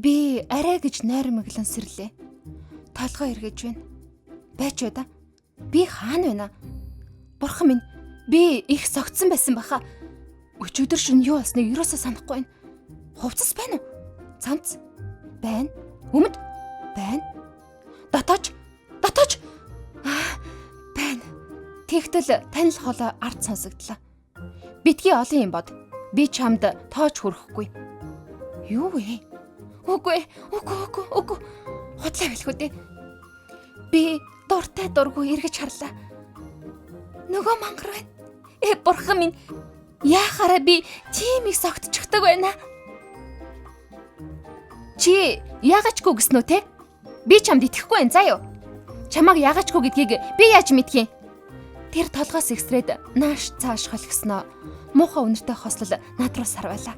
Би арай гэж нойр мэглэн сэрлээ. Толгой эргэж байна. Байж уу да. Би хаана байна? Бурхан минь, би их согтсон байсан баха. Өчигдөр шин юу болсныг юусоо санахгүй байна. Хувцас байна уу? Цамц байна. Өмд байна. Дотооч байна. Тэгтэл танил холоо ард сонсогдлоо. Битгий олон юм бод. Би чамд тоож хүрэхгүй. Юу вэ? Үгүй. Хотлоо хэлэхүү дээ. Би дуртай дургүй эргэж харлаа. Нөгөө мангар байна. Бурхан минь, яахаараа би тийм их согтчихдаг байна. Чи яагачгүй гэснү те? Би чамд итгэхгүй байна заа юу? Чамааг яагачгүй гэдгийг би яаж мэдхий? Тэр толгоос экстрээд нааш цааш холгосноо. Муухай үнэртэй хослол над руу сарвалаа.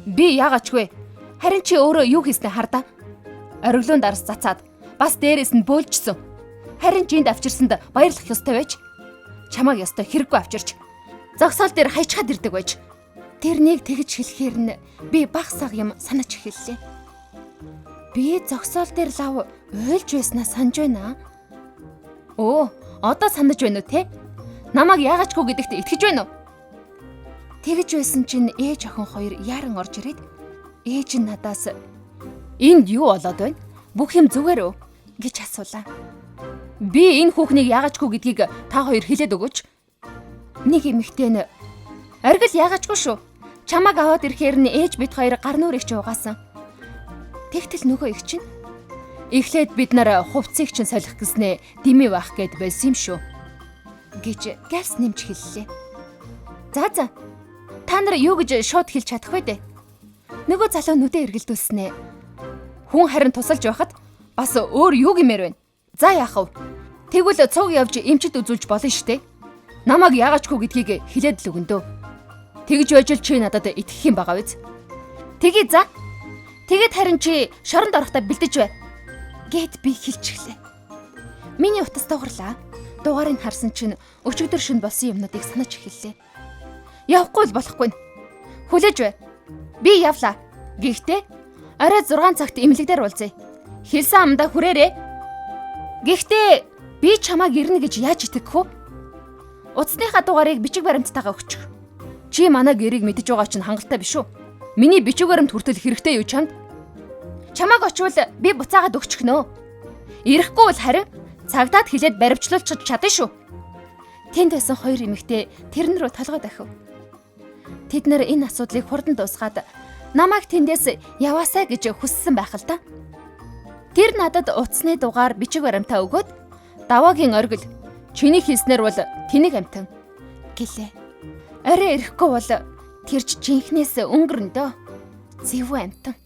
Би яагачгүй. Харин чи өөрөө юу хийснэ хардаа? Ориглоон дарс цацаад бас дээрээс нь бөөлжсөн. Харин чинд авчирсанд баярлах ёстой байж. Чамааг ёстой хэрэггүй авчирч. Зогсоол дээр хайчхад ирдэг байж. Тэрнийг тэгж хэлэхээр нь би баг саг юм санаж эхэллээ. Би зогсоол дээр лав уйлж байснаа санаж байна. Оо, одоо санаж байна уу те? Намайг яагачгүй гэдэгт итгэж байна уу? Тэгж байсан чинь ээж охин хоёр яаран орж ирээд ээж нь надаас "Энд юу болоод байна? Бүх юм зүгээр үү?" гэж асуулаа. Би энэ хүүхнийг яагачгүй гэдгийг та хоёр хэлээд өгөөч. Нэг эмэгтэй нь "Оргил яагачгүй шүү. Чамааг аваад ирэхээр нь ээж бид хоёр гар нүрийг ч угаасан." Тэгтэл нөгөө их чинь "Эхлээд бид нар хувцсыг чинь солих гэснээ дими байх гэд байсан юм шүү" гэж галс нэмж хэллээ. За. Та нар юу гэж шууд хэлж чадах вэ дээ? Нөгөө залуу нүдэ эргэлдүүлснэ. Хүн харин тусалж байхад бас өөр юу гэмээр байна. За яах вэ? Тэгвэл цуг явж эмчит үзүүлж болно штэ. Намайг яагачгүй гэдгийг хэлээд л өгөндөө. Тэгж байж л чи надад итгэх юм байгаа биз? Тэгье за. Тэгээд харин чи шоронд орохдоо бэлдэж бай. Гэт би хэлчихлээ. Миний утас дугарлаа. Дугаарыг харсан чинь өчигдөр шөнө болсон юмнуудыг санаж эхэллээ. Явахгүй л болохгүй. Хүлээж бай. Би явлаа. Гэхдээ орой 6 цагт эмнэлэгдэр уулзъя. Хэлсэн амдаа хүрээрээ. Гэхдээ би чамааг ирнэ гэж яаж итгэх вэ? Утасныхаа дугаарыг бичиг баримттайгаа өгчих. Чи манай гэрийг мэдэж байгаа чинь хангалттай биш үү? Миний бичиг баримт хүртэл хэрэгтэй юу чамд? Чамааг очивол би буцаагаад өгчихнөө. Ирэхгүй бол харин цагдаад хилээд баримтлуулчих чадна шүү. Тэнд байсан хоёр эмэгтэй тэрэн рүү толгой дахив. Тэд нэр энэ асуудлыг хурдан дуусгаад намайг тэндээс яваасай гэж хүссэн байх л да. Тэр надад утасны дугаар бичиг баримтаа өгөөд даваагийн оргил чиний хийснээр бол тэнийг амтан гэлээ. Орой ирэхгүй бол тэр ч жинхнээс өнгөрнө дөө. Зэвүү амтан.